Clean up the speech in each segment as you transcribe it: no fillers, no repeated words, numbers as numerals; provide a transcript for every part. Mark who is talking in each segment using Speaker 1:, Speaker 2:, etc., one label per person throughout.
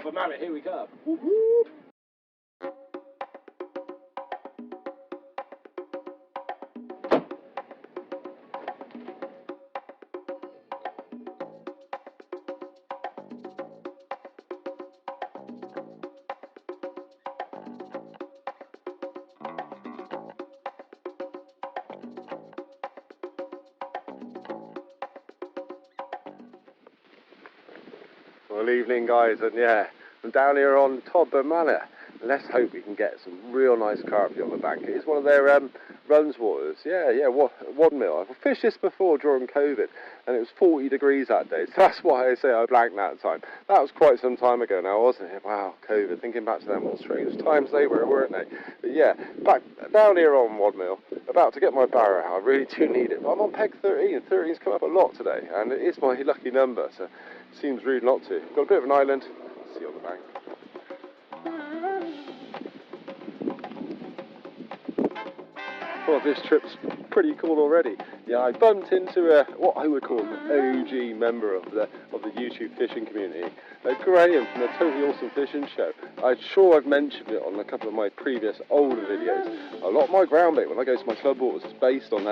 Speaker 1: Todber Manor, here we come.
Speaker 2: Well, evening guys, and yeah, I'm down here on Todber Manor. Let's hope we can get some real nice carp on the bank. It's one of their runs waters. Yeah, one mil. I've fished this before during COVID, and it was 40 degrees that day, so that's why I say I blanked that time. That was quite some time ago now, wasn't it? Wow, COVID, thinking back to them, what strange times they were, weren't they? But yeah, back down here on 1 mil, about to get my barrow out. I really do need it, but I'm on peg 13. 13's come up a lot today, and it is my lucky number, so it seems rude not to. Got a bit of an island. See you on the bank. Well, this trip's pretty cool already. Yeah, I bumped into what I would call an OG member of the YouTube fishing community, Grahame from the Totally Awesome Fishing Show. I'm sure I've mentioned it on a couple of my previous older videos. A lot of my ground bait when I go to my club waters is based on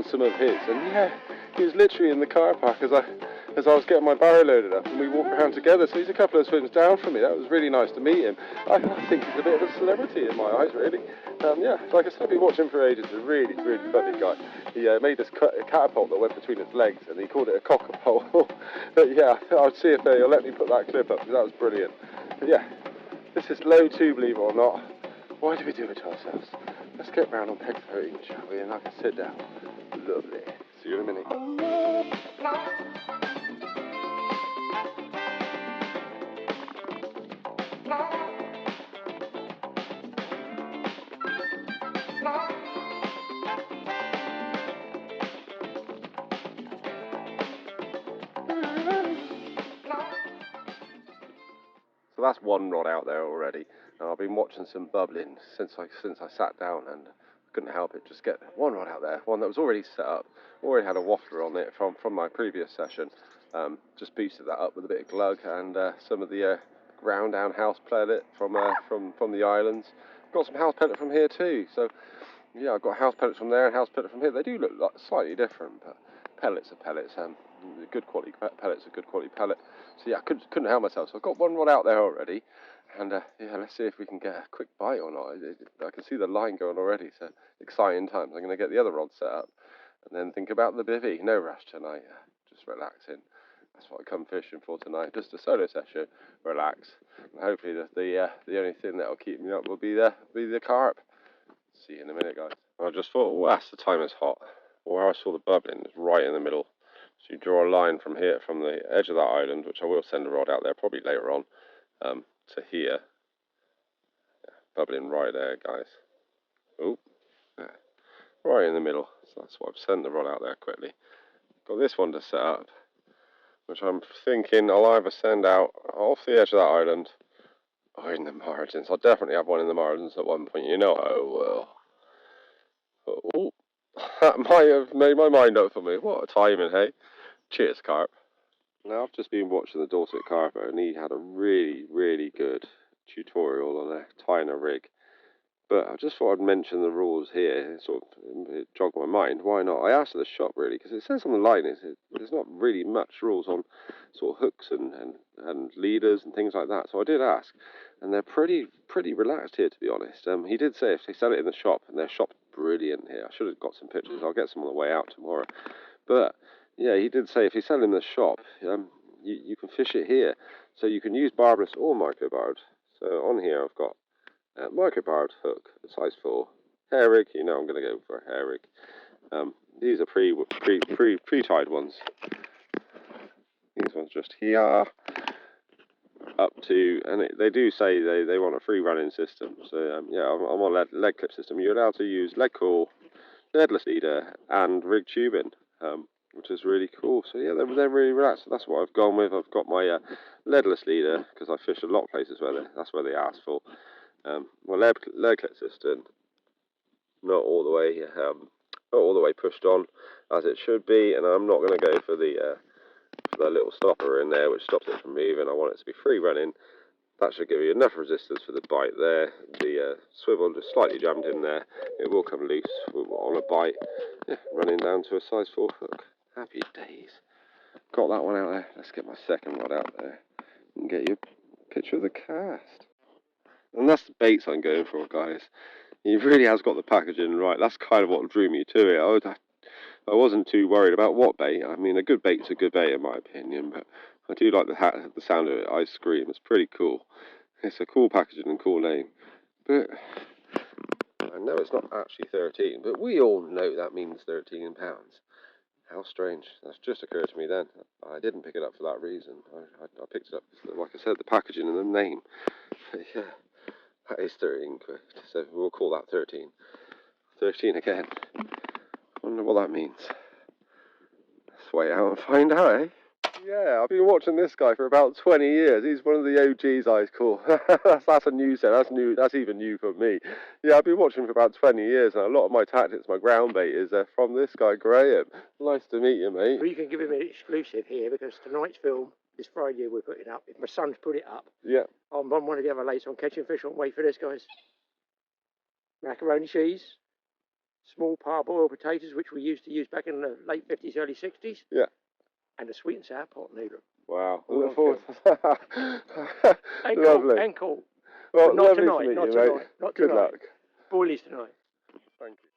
Speaker 2: some of his, and yeah, he was literally in the car park as I was getting my barrow loaded up, and we walked around together, so he's a couple of swims down from me. That was really nice to meet him. I think he's a bit of a celebrity in my eyes, really. Yeah, like I said, I've been watching him for ages. He's a really, really funny guy. He made this catapult that went between his legs, and he called it a cockapole. But yeah, I'll see if they'll let me put that clip up, because that was brilliant. But yeah, this is low too, believe it or not. Why do we do it to ourselves? Let's get round on peg 13, shall we, and I can sit down. Lovely. See you in a minute. So that's one rod out there already. I've been watching some bubbling since I sat down, and I couldn't help it. Just get one rod out there, one that was already set up, already had a waffler on it from my previous session. Just boosted that up with a bit of glug and some of the ground down house pellet from the islands. Got some house pellet from here too. So yeah, I've got house pellets from there and house pellet from here. They do look like slightly different, but pellets are pellets. Good quality pellets are good quality pellet. So yeah, I couldn't help myself. So I've got one rod out there already, and yeah, let's see if we can get a quick bite or not. I can see the line going already. So exciting times. I'm going to get the other rod set up, and then think about the bivvy. No rush tonight. Just relaxing. That's what I come fishing for tonight. Just a solo session. Relax. And hopefully the only thing that'll keep me up will be the carp. See you in a minute, guys. I just thought, well, that's the time it's hot. Where I saw the bubbling is right in the middle. So you draw a line from here, from the edge of that island, which I will send a rod out there probably later on, to here. Yeah, bubbling right there, guys. Oh, yeah, right in the middle. So that's why I've sent the rod out there quickly. Got this one to set up, which I'm thinking I'll either send out off the edge of that island or in the margins. I'll definitely have one in the margins at one point. You know I will. Oh, that might have made my mind up for me. What a timing, hey? Cheers, Carp. Now, I've just been watching the Dorset Carper, and he had a really, really good tutorial on tying a rig. But I just thought I'd mention the rules here. It jogged my mind. Why not? I asked at the shop, really, because it says on the line there's not really much rules on sort of hooks and leaders and things like that. So I did ask, and they're pretty relaxed here, to be honest. He did say if they sell it in the shop, and their shop's brilliant here. I should have got some pictures. I'll get some on the way out tomorrow. But yeah, he did say if you sell it in the shop, you can fish it here. So you can use barbless or microbarbed. So on here I've got microbarbed hook, size 4. Hair rig, you know I'm going to go for a hair rig. These are pre-tied ones. These ones just here, up to, and they do say they want a free running system. So yeah, I'm on a leg clip system. You're allowed to use leg coil, leadless leader, and rig tubing, which is really cool. So yeah, they're really relaxed. So that's what I've gone with. I've got my leadless leader because I fish a lot of places where that's where they ask for. My leg clip system, not all the way pushed on as it should be, and I'm not going to go for the little stopper in there which stops it from moving. I want it to be free running, That should give you enough resistance for the bite there. The swivel just slightly jammed in there. It will come loose on a bite. Yeah, running down to a size 4 hook. Happy days. Got that one out there. Let's get my second rod out there and get you a picture of the cast. And that's the baits I'm going for, guys. He really has got the packaging right. That's kind of what drew me to it. I wasn't too worried about what bait. I mean, a good bait's a good bait in my opinion, but I do like the sound of it. Ice Cream. It's pretty cool. It's a cool packaging and cool name. But I know it's not actually 13, but we all know that means 13 pounds. How strange. That's just occurred to me then. I didn't pick it up for that reason. I picked it up, like I said, the packaging and the name. But yeah, that is 13 quid. So we'll call that 13. 13 again. I wonder what that means. Let's wait out and find out, eh? Yeah, I've been watching this guy for about 20 years. He's one of the OGs, I call. That's a new set. That's new. That's even new for me. Yeah, I've been watching for about 20 years, and a lot of my tactics, my ground bait, is from this guy, Grahame. Nice to meet you, mate.
Speaker 1: Well, you can give him an exclusive here because tonight's film, this Friday, we're putting up. If my son's put it up,
Speaker 2: yeah,
Speaker 1: I'm one of the other lates on Catching Fish. On wait for this, guys. Macaroni cheese, small parboiled potatoes, which we used to use back in the late 50s, early 60s.
Speaker 2: Yeah.
Speaker 1: And a sweet and sour pot noodle.
Speaker 2: Wow. Look forward to that.
Speaker 1: And
Speaker 2: lovely.
Speaker 1: Cool, and cool.
Speaker 2: Well,
Speaker 1: not
Speaker 2: lovely
Speaker 1: tonight,
Speaker 2: to meet
Speaker 1: not
Speaker 2: you,
Speaker 1: tonight,
Speaker 2: mate.
Speaker 1: not
Speaker 2: Good
Speaker 1: tonight.
Speaker 2: luck.
Speaker 1: Boilies tonight.
Speaker 2: Thank you.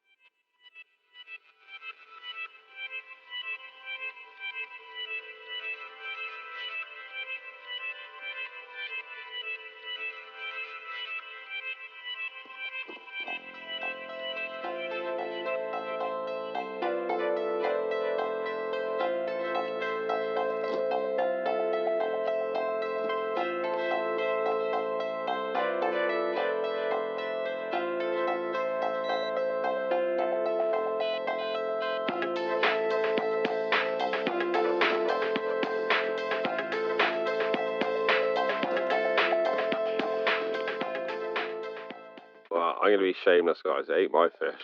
Speaker 2: Well, I'm going to be shameless, guys. I ate my fish.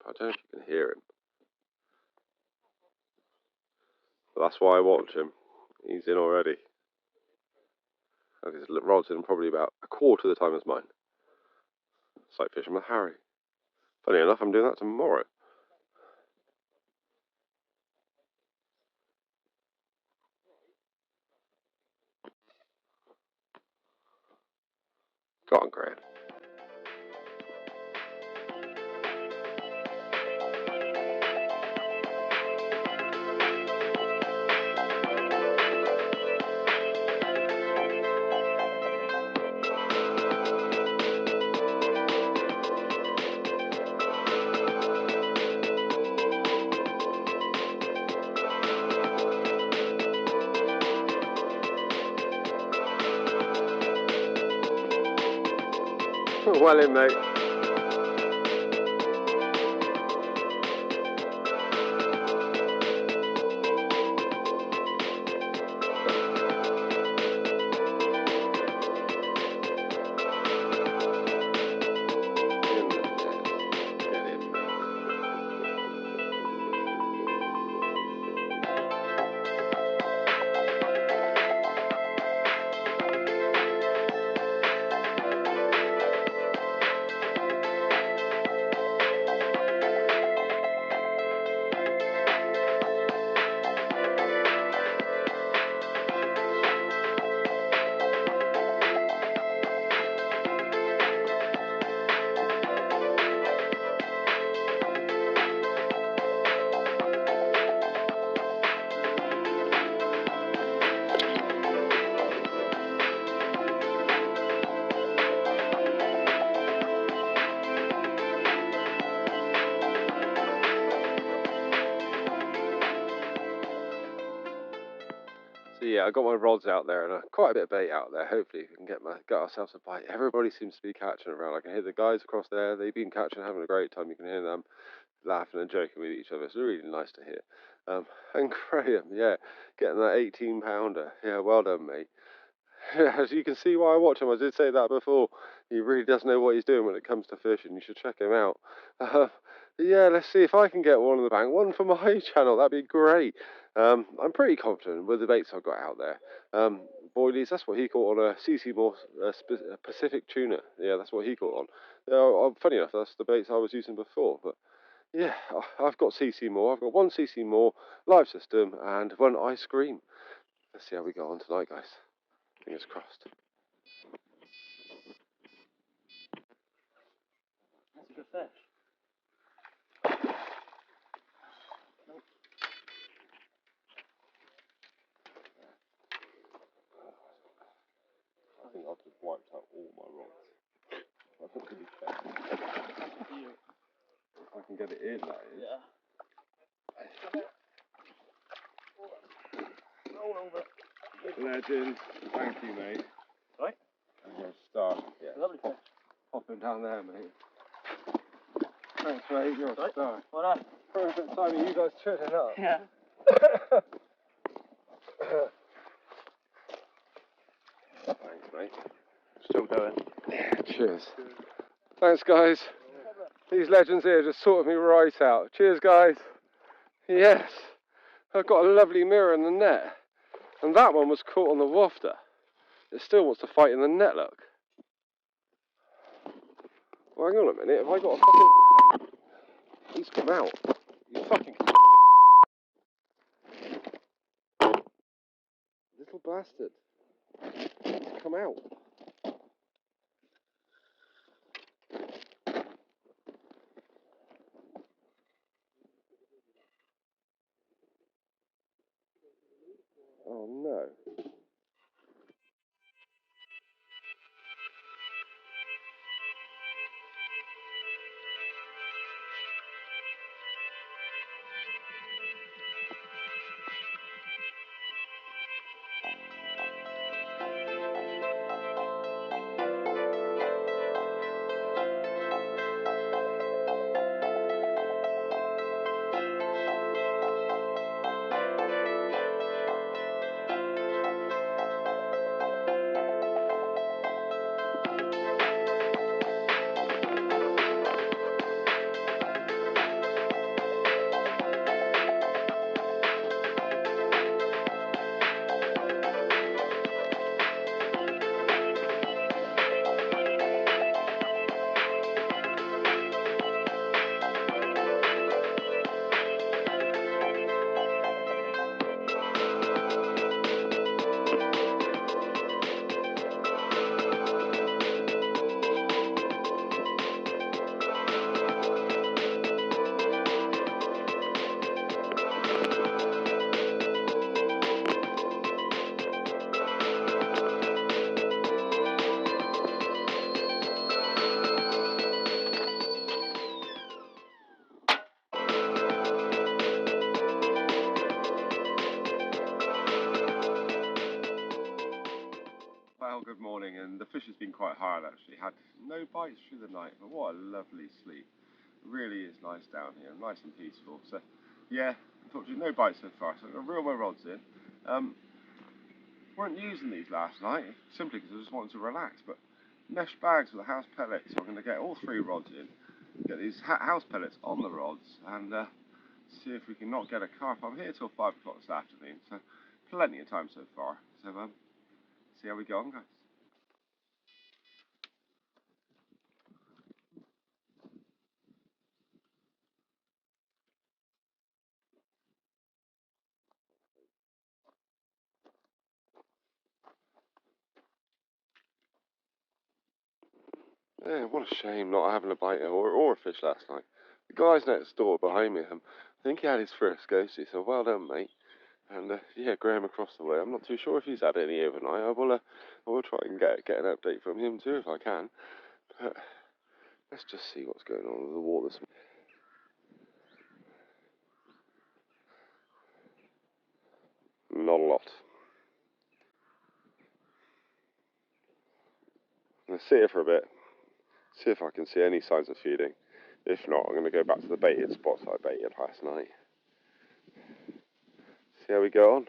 Speaker 2: I don't know if you can hear him. But that's why I watch him. He's in already. And his rod's in probably about a quarter of the time as mine. It's like fishing with Harry. Funny enough, I'm doing that tomorrow. Go on, Graham. Well in, mate. So yeah, I got my rods out there and quite a bit of bait out there. Hopefully we can get ourselves a bite. Everybody seems to be catching around. I can hear the guys across there. They've been catching, having a great time. You can hear them laughing and joking with each other. It's really nice to hear. And Grahame, yeah, getting that 18-pounder. Yeah, well done, mate. As you can see why I watch him, I did say that before. He really does know what he's doing when it comes to fishing. You should check him out. Yeah, let's see if I can get one on the bank. One for my channel, that'd be great. I'm pretty confident with the baits I've got out there. Boilies, that's what he caught on a CC Moore Pacific tuna. Yeah, that's what he caught on. Funny enough, that's the baits I was using before. But yeah, I've got CC Moore. I've got one CC Moore live system and one ice cream. Let's see how we go on tonight, guys. Fingers crossed.
Speaker 1: That's a good fish. Nope.
Speaker 2: I think I've just wiped out all my rods. I think to be fair. If I can get it in, that is.
Speaker 1: Yeah. Roll over.
Speaker 2: Legend. Thank you, mate.
Speaker 1: Right?
Speaker 2: You're a star. Yeah.
Speaker 1: Lovely fish.
Speaker 2: Popping down there, mate. Thanks, mate. You're a
Speaker 1: Right.
Speaker 2: star.
Speaker 1: Well done.
Speaker 2: Perfect timing. You guys turning up.
Speaker 1: Yeah.
Speaker 2: Thanks, mate.
Speaker 1: Still going.
Speaker 2: Yeah, cheers. Thanks, guys. These legends here just sorted me right out. Cheers, guys. Yes. I've got a lovely mirror in the net. And that one was caught on the wafter. It still wants to fight in the net, look. Well, hang on a minute. Have I got a fucking... He's come out. You fucking... Little bastard. He's come out. Oh no. Well, good morning, and the fish has been quite hard actually. Had no bites through the night, but what a lovely sleep. It really is nice down here, nice and peaceful. So, yeah, unfortunately no bites so far, so I'm going to reel my rods in. Weren't using these last night, simply because I just wanted to relax, but mesh bags with the house pellets, so I'm going to get all 3 rods in, get these house pellets on the rods, and see if we can not get a carp. I'm here till 5 o'clock this afternoon, so plenty of time so far. So, see how we go on, guys. Yeah, what a shame not having a bite or a fish last night. The guys next door behind me, I think he had his first ghosty, so well done, mate. And yeah, Grahame across the way. I'm not too sure if he's had any overnight. I will try and get an update from him too if I can. But let's just see what's going on with the waters. Not a lot. I'm going to sit here for a bit, see if I can see any signs of feeding. If not, I'm going to go back to the baited spots I baited last night. See how we go on.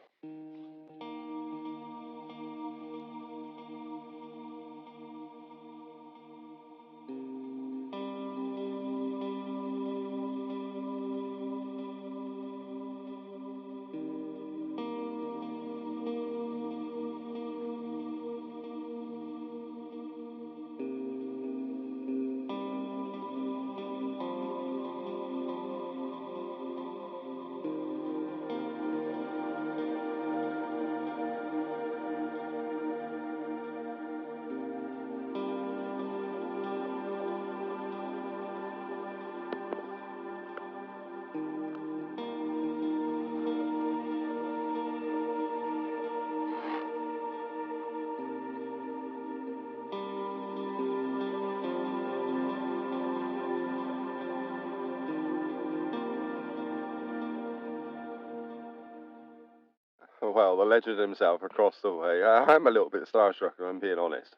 Speaker 2: well, the legend himself across the way. I'm a little bit starstruck, if I'm being honest.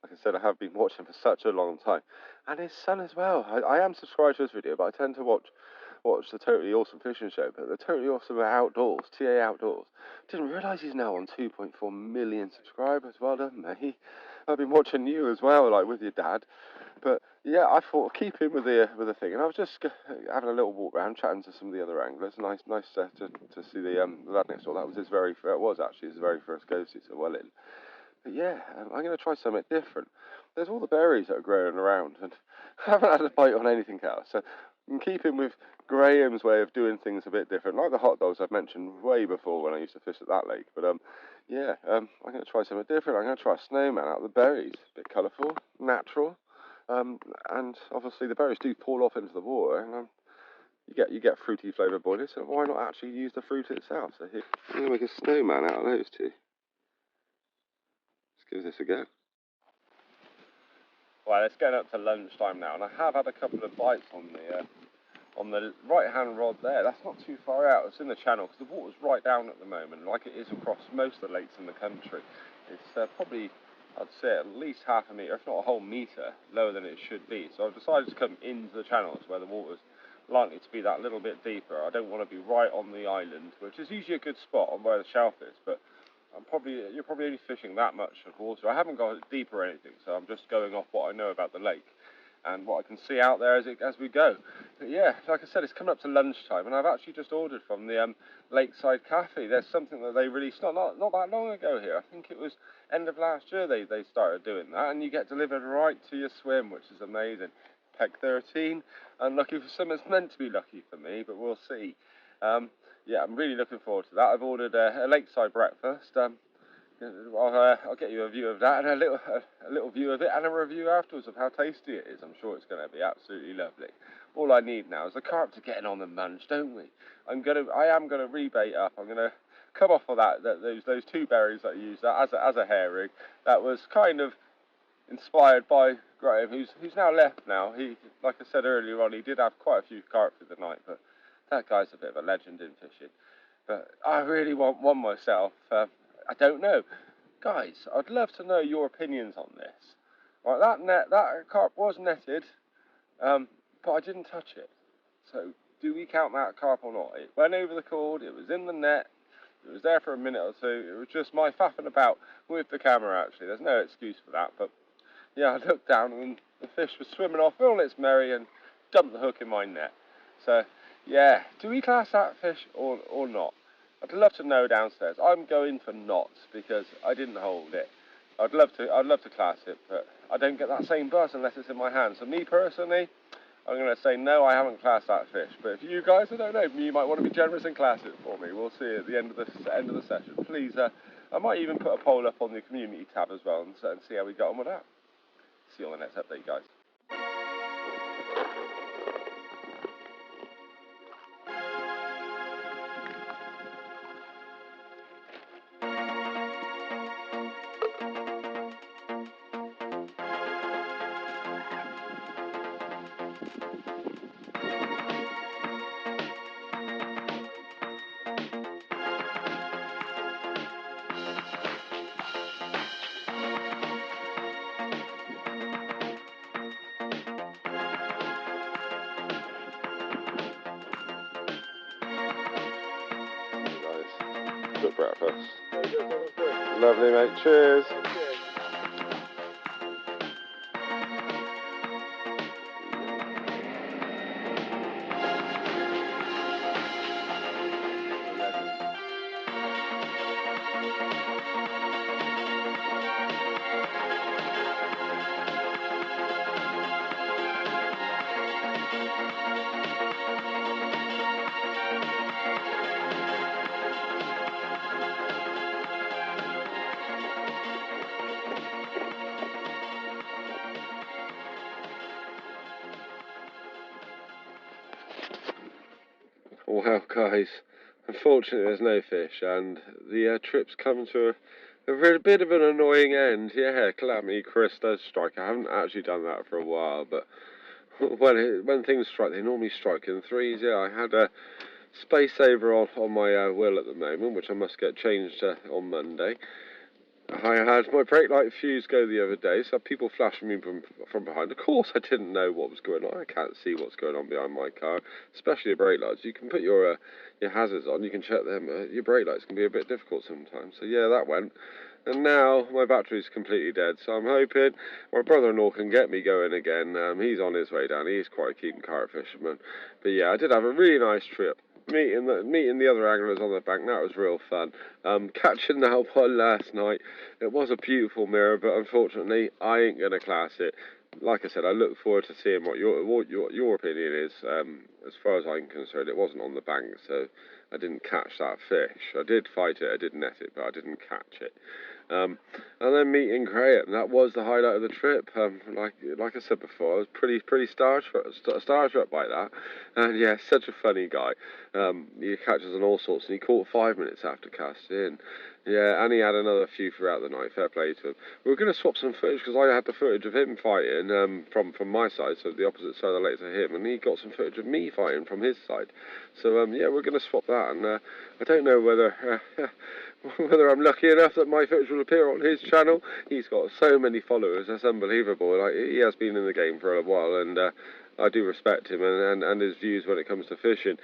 Speaker 2: Like I said, I have been watching for such a long time. And his son as well. I am subscribed to his video, but I tend to watch the Totally Awesome Fishing Show. But the Totally Awesome Outdoors, TA Outdoors, didn't realise he's now on 2.4 million subscribers. Well done, mate. I've been watching you as well, like with your dad. But yeah, I thought keep in with the thing, and I was just having a little walk around, chatting to some of the other anglers. Nice to see the lad next door. That was his very first go-to, so well in. But yeah, I'm going to try something different. There's all the berries that are growing around, and I haven't had a bite on anything else. So I'm keeping with Grahame's way of doing things a bit different, like the hot dogs I've mentioned way before when I used to fish at that lake. But yeah, I'm going to try something different. I'm going to try a snowman out of the berries. A bit colourful, natural. And obviously the berries do fall off into the water, and you get fruity flavoured boilies. So why not actually use the fruit itself? So here, I'm going to make a snowman out of those two. Let's give this a go. Well, it's getting up to lunchtime now, and I have had a couple of bites on the right-hand rod there. That's not too far out. It's in the channel because the water's right down at the moment, like it is across most of the lakes in the country. It's probably, I'd say, at least half a metre, if not a whole metre, lower than it should be. So I've decided to come into the channels where the water's likely to be that little bit deeper. I don't want to be right on the island, which is usually a good spot on where the shelf is, but you're probably only fishing that much of water. I haven't got it deep or anything, so I'm just going off what I know about the lake and what I can see out there as we go. But yeah, like I said, it's coming up to lunchtime, and I've actually just ordered from the Lakeside Cafe. There's something that they released not that long ago here. I think it was end of last year they started doing that, and you get delivered right to your swim, which is amazing. Peg 13, unlucky for some, it's meant to be lucky for me, but we'll see. Yeah, I'm really looking forward to that. I've ordered a lakeside breakfast. I'll get you a view of that and a little view of it and a review afterwards of how tasty it is. I'm sure it's going to be absolutely lovely. All I need now is the carp to get on the munch, don't we? I am gonna rebait up. I'm gonna come off of those two berries that I used as a herring. That was kind of inspired by Grahame, who's now left now. He, like I said earlier on, he did have quite a few carp for the night, but that guy's a bit of a legend in fishing. But I really want one myself. I don't know. Guys, I'd love to know your opinions on this. Right, that carp was netted, but I didn't touch it. So, do we count that carp or not? It went over the cord, it was in the net, it was there for a minute or two. It was just my faffing about with the camera, actually. There's no excuse for that, but yeah, I looked down and the fish was swimming off all its merry and dumped the hook in my net. So, yeah, do we class that fish or not? I'd love to know downstairs. I'm going for not because I didn't hold it. I'd love to class it, but I don't get that same buzz unless it's in my hand. So me personally, I'm going to say no, I haven't classed that fish. But if you guys, I don't know, you might want to be generous and class it for me. We'll see at the end of the session. Please, I might even put a poll up on the community tab as well and see how we got on with that. See you on the next update, guys. Good breakfast. Lovely, mate. Cheers. Well, guys, unfortunately there's no fish, and the trip's come to a bit of an annoying end. Yeah, Calamity Chris does strike. I haven't actually done that for a while, but when things strike, they normally strike in threes. Yeah, I had space saver on my wheel at the moment, which I must get changed on Monday. I had my brake light fuse go the other day, so people flashing me from behind. Of course, I didn't know what was going on. I can't see what's going on behind my car, especially the brake lights. You can put your hazards on, you can check them. Your brake lights can be a bit difficult sometimes. So yeah, that went. And now my battery's completely dead, so I'm hoping my brother-in-law can get me going again. He's on his way down. He's quite a keen carp fisherman. But yeah, I did have a really nice trip. Meeting the other anglers on the bank, that was real fun. Catching that one last night, it was a beautiful mirror, but unfortunately I ain't going to class it. Like I said, I look forward to seeing what your opinion is. As far as I'm concerned, it wasn't on the bank, so I didn't catch that fish. I did fight it, I did net it, but I didn't catch it. And then meeting Grahame, that was the highlight of the trip. Like I said before, I was pretty starstruck by that. And yeah, such a funny guy. He catches on all sorts, and he caught 5 minutes after casting in. Yeah, and he had another few throughout the night. Fair play to him. We were going to swap some footage because I had the footage of him fighting from my side, so the opposite side of the lake to him, and he got some footage of me fighting from his side. So yeah, we're going to swap that, and I don't know whether whether I'm lucky enough that my footage will appear on his channel. He's got so many followers, that's unbelievable. Like, he has been in the game for a while, and I do respect him and his views when it comes to fishing.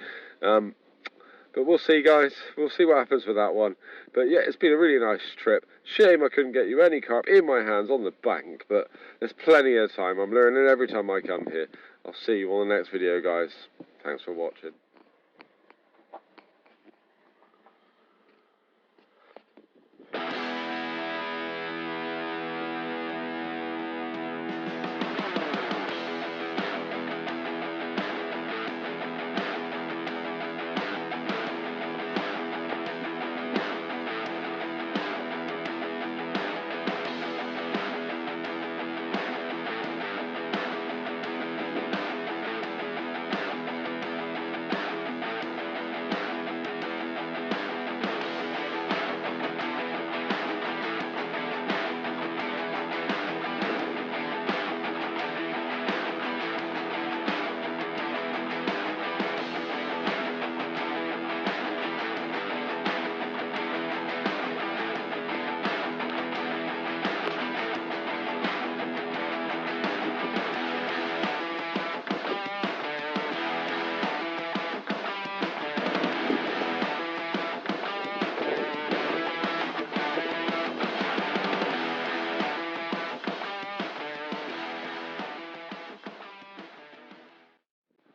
Speaker 2: But we'll see, guys. We'll see what happens with that one. But yeah, it's been a really nice trip. Shame I couldn't get you any carp in my hands on the bank, but there's plenty of time. I'm learning every time I come here. I'll see you on the next video, guys. Thanks for watching.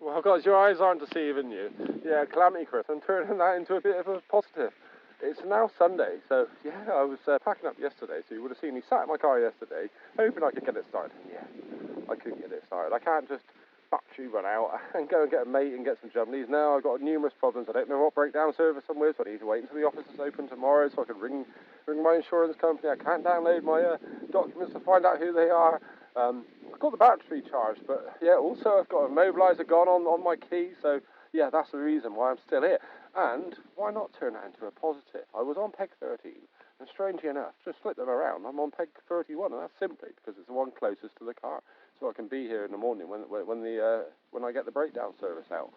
Speaker 2: Well, guys, your eyes aren't deceiving you. Yeah, Calamity Chris, I'm turning that into a bit of a positive. It's now Sunday, so yeah, I was packing up yesterday, so you would have seen me sat in my car yesterday, hoping I could get it started. Yeah, I couldn't get it started. I can't just battery run out and go and get a mate and get some jumblies. Now I've got numerous problems. I don't know what breakdown service I'm with, so I need to wait until the office is open tomorrow so I can ring my insurance company. I can't download my documents to find out who they are. I've got the battery charged, but yeah, also I've got a mobiliser gone on my key, so yeah, that's the reason why I'm still here. And why not turn that into a positive? I was on peg 13, and strangely enough, just flip them around, I'm on peg 31, and that's simply because it's the one closest to the car, so I can be here in the morning when I get the breakdown service out.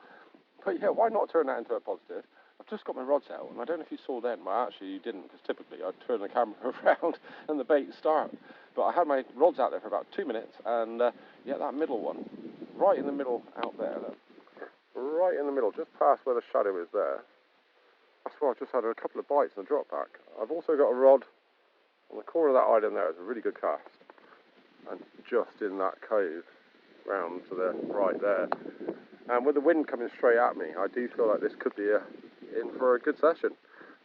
Speaker 2: But yeah, why not turn that into a positive? I've just got my rods out, and I don't know if you saw then. Well, actually, you didn't, because typically I'd turn the camera around and the bait start. But I had my rods out there for about 2 minutes, and yeah, that middle one, right in the middle out there, look. Right in the middle, just past where the shadow is there. That's where I've just had a couple of bites and a drop back. I've also got a rod on the corner of that island there. It's a really good cast. And just in that cove, round to the right there. And with the wind coming straight at me, I do feel like this could be in for a good session.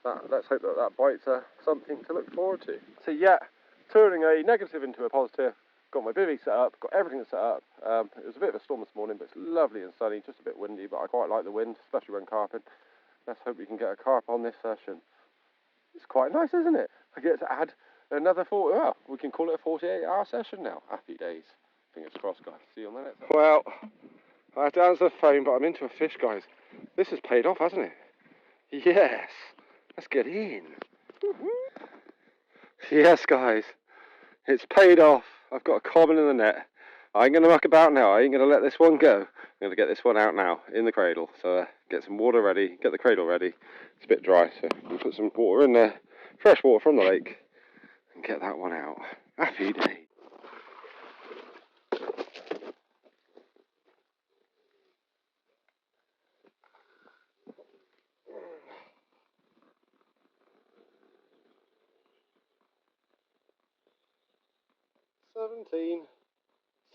Speaker 2: Let's hope that bite's something to look forward to. So yeah, turning a negative into a positive. Got my bivvy set up, got everything set up. It was a bit of a storm this morning, but it's lovely and sunny, just a bit windy, but I quite like the wind, especially when carping. Let's hope we can get a carp on this session. It's quite nice, isn't it? I get to add another 40, well, we can call it a 48-hour session now. Happy days. Fingers crossed, guys. See you on the next one. Well, I have to answer the phone, but I'm into a fish, guys. This has paid off, hasn't it? Yes. Let's get in. Yes, guys. It's paid off. I've got a common in the net. I ain't going to muck about now. I ain't going to let this one go. I'm going to get this one out now in the cradle. So get some water ready, get the cradle ready. It's a bit dry, so we'll put some water in there, fresh water from the lake, and get that one out. Happy day.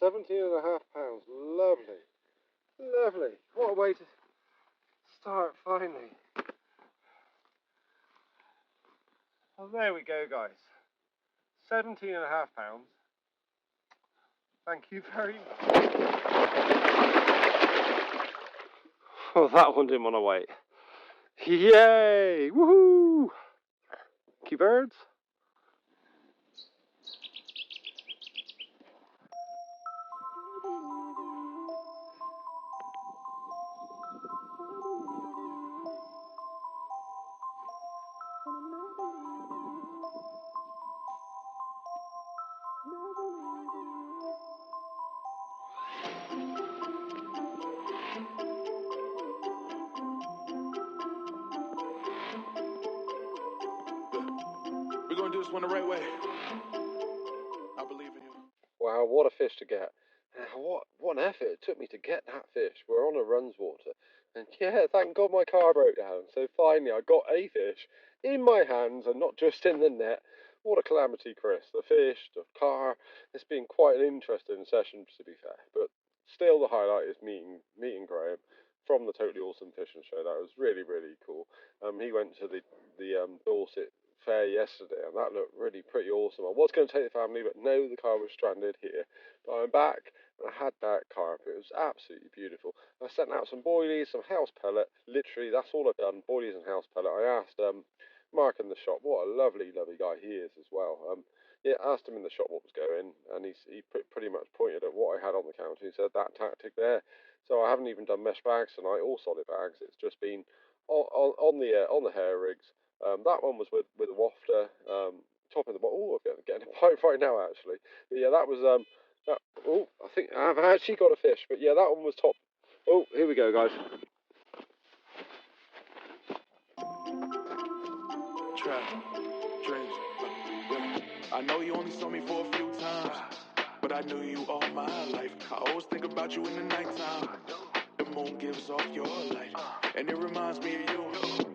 Speaker 2: £17.5. Lovely. Lovely. What a way to start finally. Well, there we go, guys. £17.5. Thank you very much. Oh, that one didn't want to wait. Yay! Woohoo! Thank you, birds.
Speaker 3: We're gonna do this one the right way. I believe in you.
Speaker 2: Wow, what a fish to get. What an effort it took me to get that fish. We're on a runs water. And yeah, thank God my car broke down. So finally I got a fish in my hands and not just in the net. What a calamity, Chris. The fish, the car. It's been quite an interesting session, to be fair. But still the highlight is meeting Grahame from the Totally Awesome Fishing Show. That was really, really cool. He went to the Dorset fair yesterday, and that looked really pretty awesome. I was going to take the family, but no, the car was stranded here. But I'm back, and I had that carp. It was absolutely beautiful. I sent out some boilies, some house pellet. Literally, that's all I've done, boilies and house pellet. I asked Mark in the shop, what a lovely, lovely guy he is as well. Yeah, asked him in the shop what was going, and he pretty much pointed at what I had on the counter. He said, that tactic there. So I haven't even done mesh bags tonight, or solid bags. It's just been on the hair rigs. That one was with a wafter, top of the bottle. Oh, I'm getting a bite right now, actually. But yeah, that was I think I've actually got a fish. But yeah, that one was top. Oh, here we go, guys.
Speaker 3: Trap, dreams. Yeah. I know you only saw me for a few times, but I knew you all my life. I always think about you in the nighttime. The moon gives off your light, and it reminds me of you.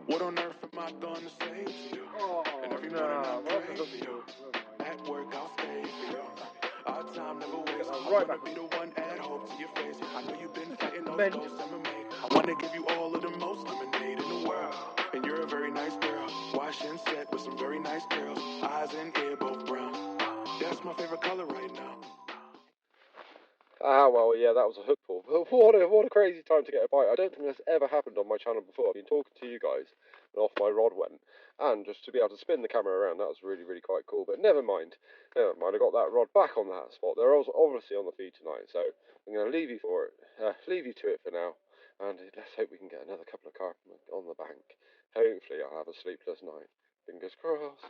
Speaker 3: What on earth am I gonna say to you? And every morning I pray for you. At work I'll stay for you. Our time never wastes. I wanna be the one add hope to your face. I know you've been fighting those ghosts in my mate. I wanna give you all of the most lemonade in the world. And you're a very nice girl. Wash and set with some very nice girls. Eyes and ear both brown. That's my favorite color right now.
Speaker 2: Ah, well, yeah, that was a hook pull. What a crazy time to get a bite. I don't think that's ever happened on my channel before. I've been talking to you guys, and off my rod went. And just to be able to spin the camera around, that was really, really quite cool. But never mind. I got that rod back on that spot. They're obviously on the feed tonight, so I'm going to leave you leave you to it for now. And let's hope we can get another couple of carp on the bank. Hopefully I'll have a sleepless night. Fingers crossed.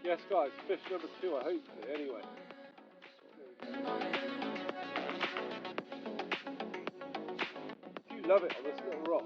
Speaker 2: Yes, guys, fish number 2, I hope, anyway. You love it on this little rock.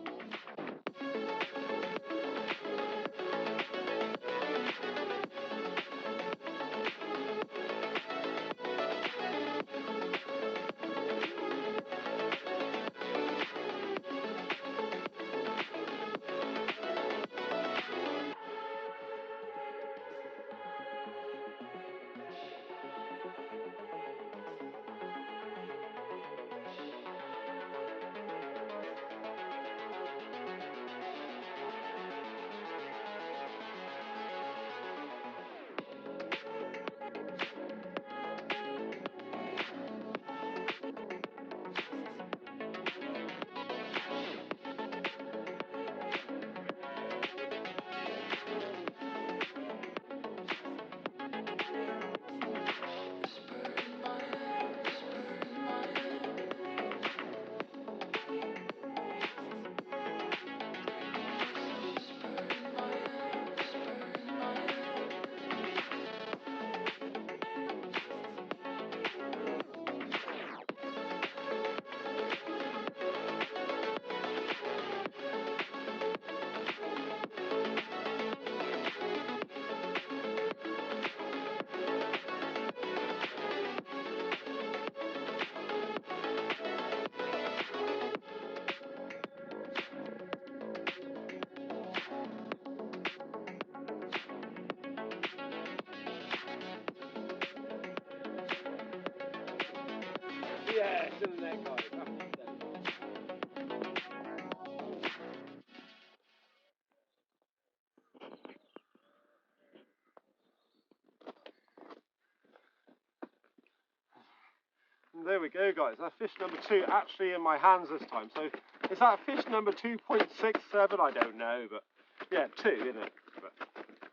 Speaker 2: there we go, guys. That's fish number 2 actually in my hands this time. So is that fish number 2.67? I don't know, but yeah, 2, isn't it? But,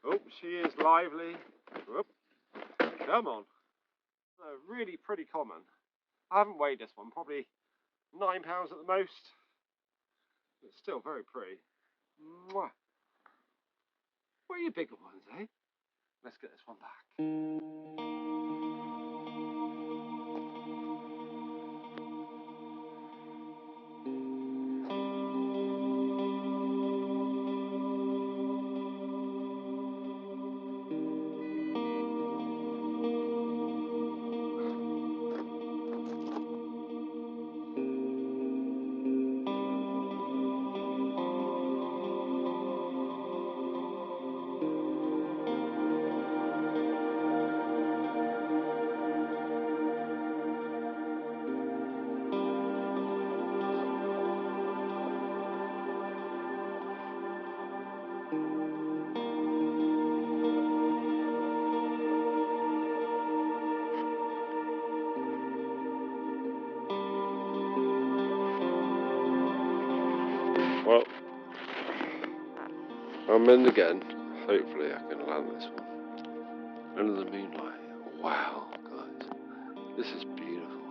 Speaker 2: oh, she is lively. Whoop. Come on. Really pretty common. I haven't weighed this one, probably £9 at the most. It's still very pretty. Mwah. Where are your bigger ones, eh? Let's get this one back. Well, I'm in again. Hopefully I can land this one. Under the moonlight. Wow, guys. This is beautiful.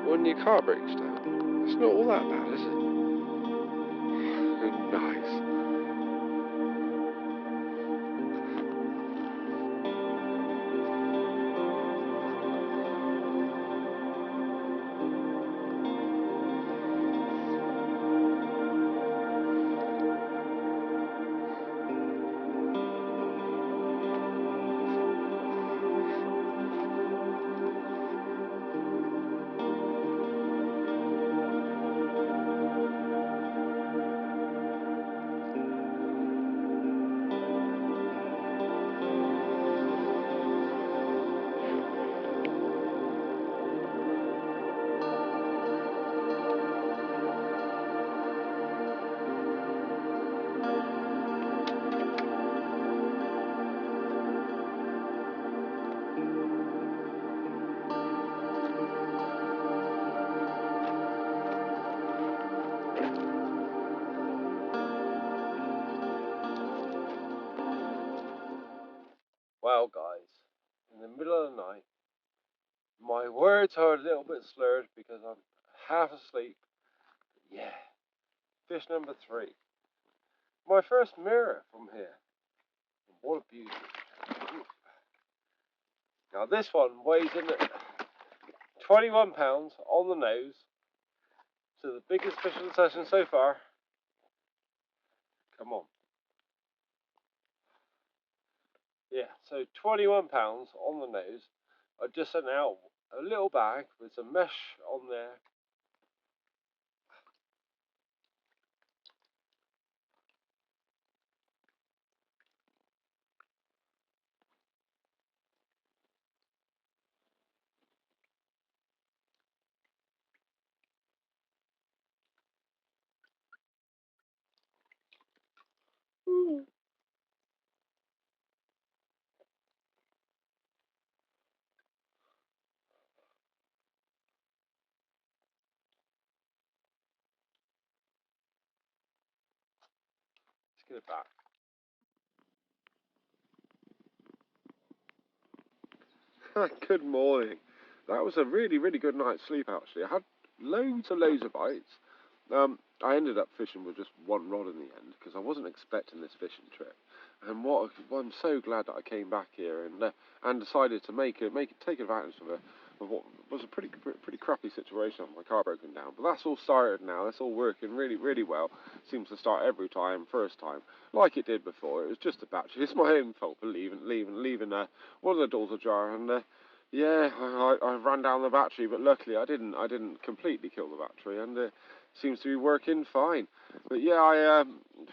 Speaker 2: When your car breaks down, it's not all that bad, is it? Nice. Well, guys, in the middle of the night, my words are a little bit slurred because I'm half asleep. Yeah, fish number 3. My first mirror from here. What a beauty. Now this one weighs in at 21 pounds on the nose. So the biggest fish of the session so far. Come on. Yeah, so 21 pounds on the nose. I just sent out a little bag with some mesh on there. Ooh. Let's get it back. Good morning. That was a really, really good night's sleep actually. I had loads and loads of bites. I ended up fishing with just one rod in the end because I wasn't expecting this fishing trip. And I'm so glad that I came back here and decided to take advantage of what was a pretty crappy situation. My car broken down, but that's all started now. That's all working really, really well. Seems to start every time, first time, like it did before. It was just a battery. It's my own fault for leaving one of the doors ajar, and yeah, I ran down the battery, but luckily I didn't completely kill the battery, and seems to be working fine. But yeah, I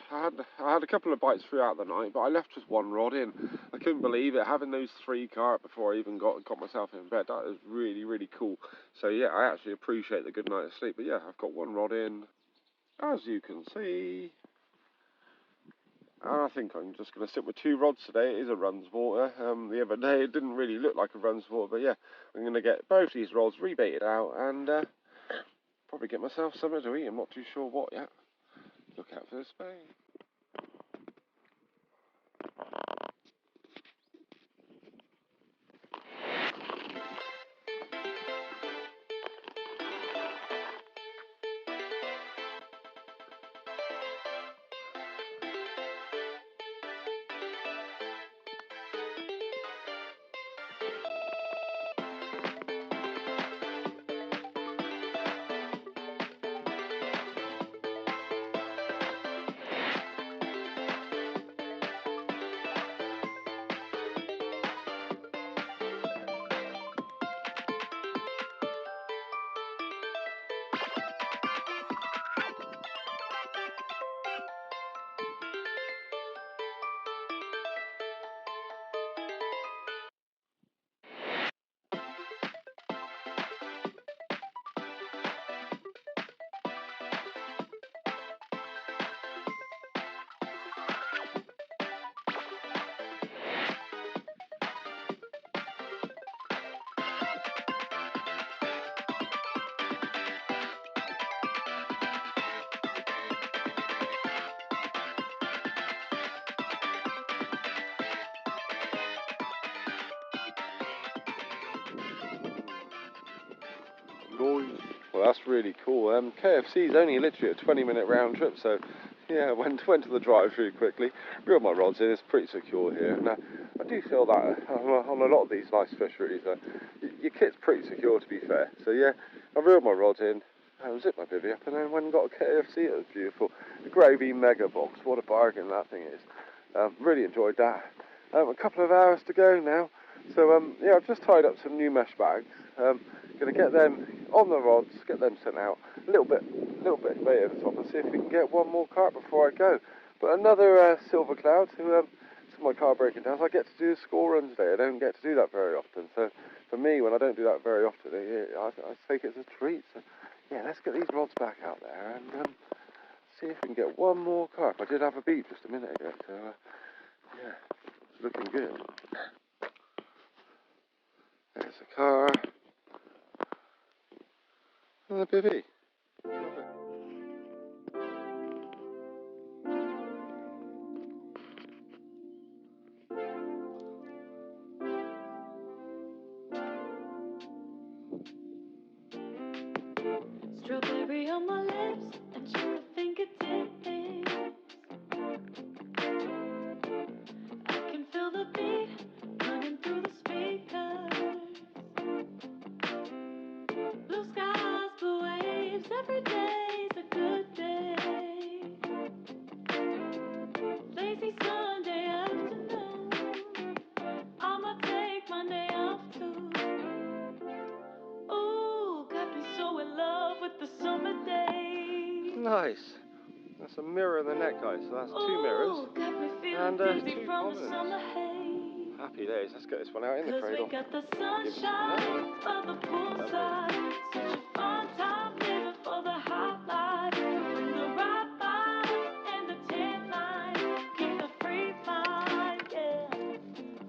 Speaker 2: had a couple of bites throughout the night, but I left just one rod in. I couldn't believe it, having those 3 carp before I even got myself in bed. That was really, really cool. So yeah, I actually appreciate the good night's sleep. But yeah, I've got one rod in, as you can see. And I think I'm just going to stick with 2 rods today. It is a runs water. The other day it didn't really look like a runs water, but yeah, I'm going to get both these rods rebaited out and probably get myself something to eat. I'm not too sure what yet. Look out for the spade. Noise. Well, that's really cool. KFC is only literally a 20-minute round trip, so yeah, went to the drive-through quickly, reeled my rods in. It's pretty secure here. Now, I do feel that on a lot of these nice fisheries, your kit's pretty secure, to be fair. So yeah, I reeled my rods in, zipped my bivvy up, and then went and got a KFC. It was beautiful. The Grahame mega box. What a bargain that thing is. Really enjoyed that. A couple of hours to go now. So yeah, I've just tied up some new mesh bags. Going to get them on the rods, get them sent out. A little bit bait at the top, and see if we can get one more carp before I go. But another silver cloud to my car breaking down. So I get to do a school run today. I don't get to do that very often. So for me, when I don't do that very often, I take it as a treat. So yeah, let's get these rods back out there and see if we can get one more carp. I did have a beat just a minute ago, so yeah, it's looking good. There's the car. And the bivvy.
Speaker 3: Strawberry on my lips and sugar fingertips. I can feel the beat running through the speakers. Blue skies, blue waves, every day's a good day. Lazy Sunday afternoon, I'ma take Monday off too. Ooh, got me so in love with the summer days.
Speaker 2: Nice. That's a mirror in the neck, guys. So that's 2 mirrors and 2 commons. Happy days. Let's get this one out in the cradle.
Speaker 3: We got the sunshine of the poolside. Such a fun time living for the hot life. Bring the right vibes and the tan line. Keep the free mind, yeah.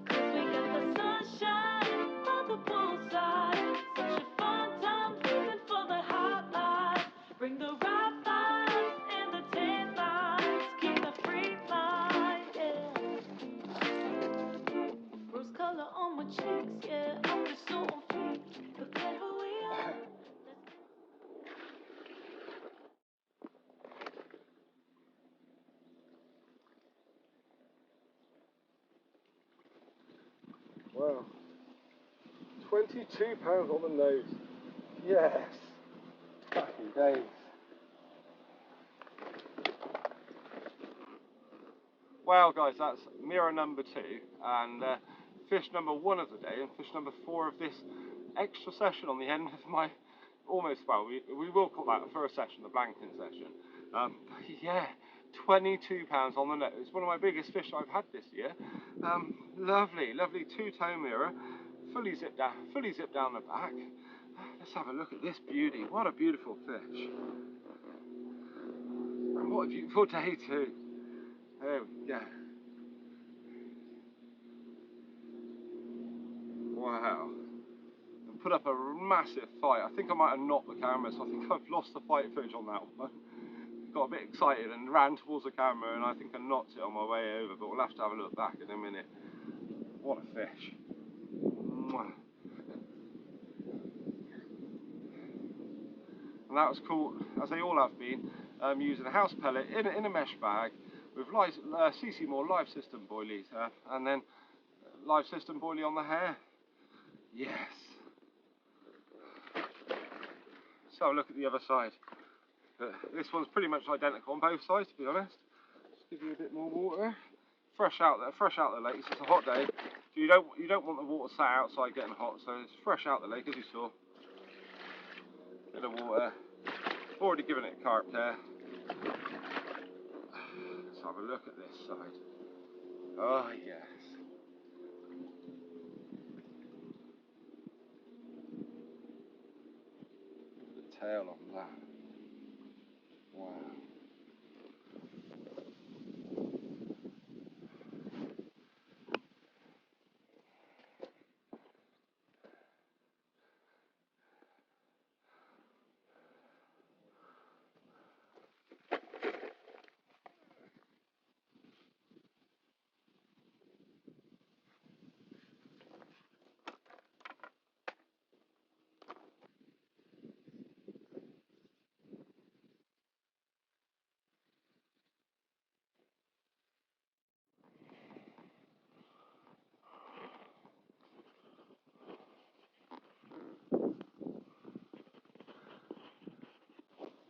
Speaker 3: 'Cause we got the sunshine of the poolside. Such a fun time living for the hot life. Bring the right vibes and the tan lines. Keep the free mind, yeah. Rose color on my cheeks, yeah. I feel so on fleek. Forget who we are.
Speaker 2: Wow. £22 on the nose. Yes. Happy days. Well, guys, that's mirror number 2 and fish number 1 of the day and fish number 4 of this extra session on the end of my we will call that a first session, the blanking session. Yeah, £22 on the nose. It's one of my biggest fish I've had this year. Lovely 2-tone mirror, fully zipped down the back. Let's have a look at this beauty. What a beautiful fish. And what a beautiful day too. There we go. Wow. And put up a massive fight. I think I might have knocked the camera, so I think I've lost the fight footage on that one. Got a bit excited and ran towards the camera, and I think I knocked it on my way over, but we'll have to have a look back in a minute. What a fish. Mwah. And that was caught, as they all have been, using a house pellet in a mesh bag with CC Moore live system boilies, and then live system boilie on the hair. Yes. So look at the other side. This one's pretty much identical on both sides, to be honest. Just give you a bit more water. Fresh out the lake. It's a hot day. So you don't want the water sat outside getting hot. So it's fresh out the lake, as you saw. Bit of water. Already given it carp there. Let's have a look at this side. Oh yes. The tail on that. Wow.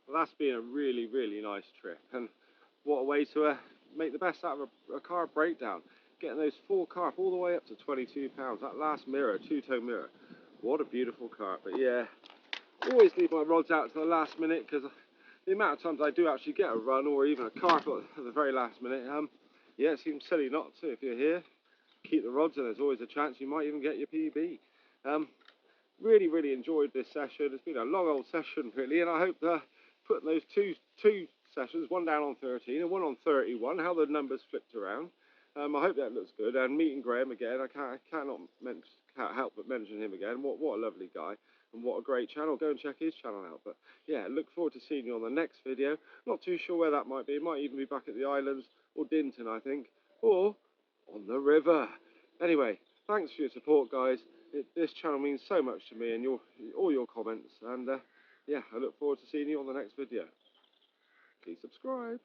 Speaker 2: Well, that's been a really, really nice trip, and what a way to make the best out of a carp breakdown. Getting those 4 carp all the way up to 22 pounds. That last mirror, 2-tone mirror. What a beautiful carp. But yeah, always leave my rods out to the last minute, because the amount of times I do actually get a run or even a carp at the very last minute, yeah, it seems silly not to. If you're here, keep the rods, and there's always a chance you might even get your PB. Really, really enjoyed this session. It's been a long old session, really, and I hope putting those two sessions, one down on 13 and one on 31, how the numbers flipped around. I hope that looks good. And meeting Grahame again, I can't help but mention him again. What a lovely guy, and what a great channel. Go and check his channel out. But yeah, look forward to seeing you on the next video. Not too sure where that might be. It might even be back at the islands or Dinton, I think, or on the river. Anyway, thanks for your support, guys. This channel means so much to me, and all your comments. And yeah, I look forward to seeing you on the next video. Please subscribe.